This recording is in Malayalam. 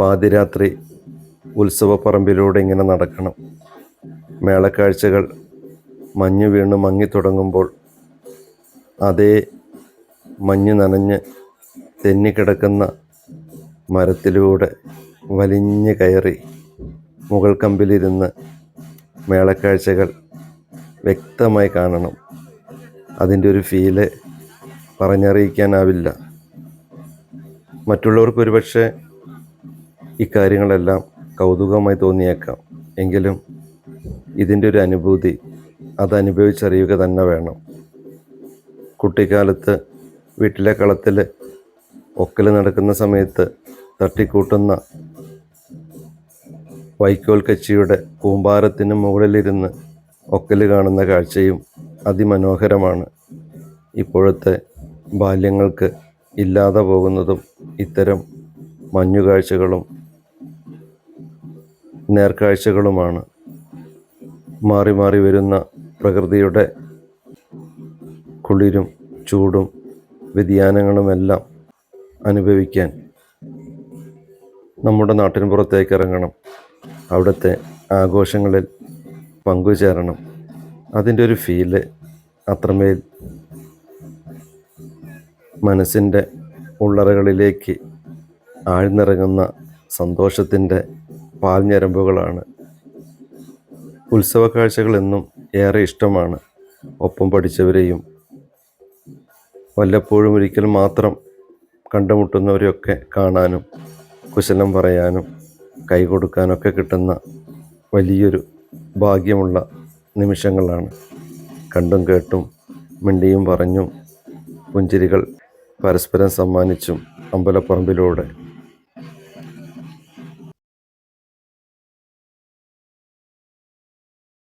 പാതിരാത്രി ഉത്സവപ്പറമ്പിലൂടെ ഇങ്ങനെ നടക്കണം. മേളക്കാഴ്ചകൾ മഞ്ഞ് വീണ് മങ്ങിത്തുടങ്ങുമ്പോൾ അതേ മഞ്ഞ് നനഞ്ഞ് തെന്നിക്കിടക്കുന്ന മരത്തിലൂടെ വലിഞ്ഞ് കയറി മുകൾ കമ്പിലിരുന്ന് മേളക്കാഴ്ചകൾ വ്യക്തമായി കാണണം. അതിൻ്റെ ഒരു ഫീല് പറഞ്ഞറിയിക്കാനാവില്ല. മറ്റുള്ളവർക്ക് ഒരുപക്ഷെ ഇക്കാര്യങ്ങളെല്ലാം കൗതുകമായി തോന്നിയേക്കാം. എങ്കിലും ഇതിൻ്റെ ഒരു അനുഭൂതി അത് അനുഭവിച്ചറിയുക തന്നെ വേണം. കുട്ടിക്കാലത്ത് വീട്ടിലെ കളത്തിൽ ഒക്കൽ നടക്കുന്ന സമയത്ത് തട്ടിക്കൂട്ടുന്ന വൈക്കോൽ കച്ചിയുടെ കൂമ്പാരത്തിന് മുകളിലിരുന്ന് ഒക്കൽ കാണുന്ന കാഴ്ചയും അതിമനോഹരമാണ്. ഇപ്പോഴത്തെ ബാല്യങ്ങൾക്ക് ഇല്ലാതെ പോകുന്നതും ഇത്തരം മഞ്ഞുകാഴ്ചകളും നേർക്കാഴ്ചകളുമാണ്. മാറി മാറി വരുന്ന പ്രകൃതിയുടെ കുളിരും ചൂടും വ്യതിയാനങ്ങളുമെല്ലാം അനുഭവിക്കാൻ നമ്മുടെ നാട്ടിൻ പുറത്തേക്ക് ഇറങ്ങണം. അവിടുത്തെ ആഘോഷങ്ങളിൽ പങ്കുചേരണം. അതിൻ്റെ ഒരു ഫീല് അത്രമേൽ മനസ്സിൻ്റെ ഉള്ളറകളിലേക്ക് ആഴ്ന്നിറങ്ങുന്ന സന്തോഷത്തിൻ്റെ പാൽഞ്ഞരമ്പുകളാണ്. ഉത്സവ കാഴ്ചകൾ എന്നും ഏറെ ഇഷ്ടമാണ്. ഒപ്പം പഠിച്ചവരെയും വല്ലപ്പോഴും ഒരിക്കൽ മാത്രം കണ്ടുമുട്ടുന്നവരെയൊക്കെ കാണാനും കുശലം പറയാനും കൈ കൊടുക്കാനൊക്കെ കിട്ടുന്ന വലിയൊരു ഭാഗ്യമുള്ള നിമിഷങ്ങളാണ്. കണ്ടും കേട്ടും മിണ്ടിയും പറഞ്ഞും പുഞ്ചിരികൾ പരസ്പരം സമ്മാനിച്ചും അമ്പലപ്പറമ്പിലൂടെ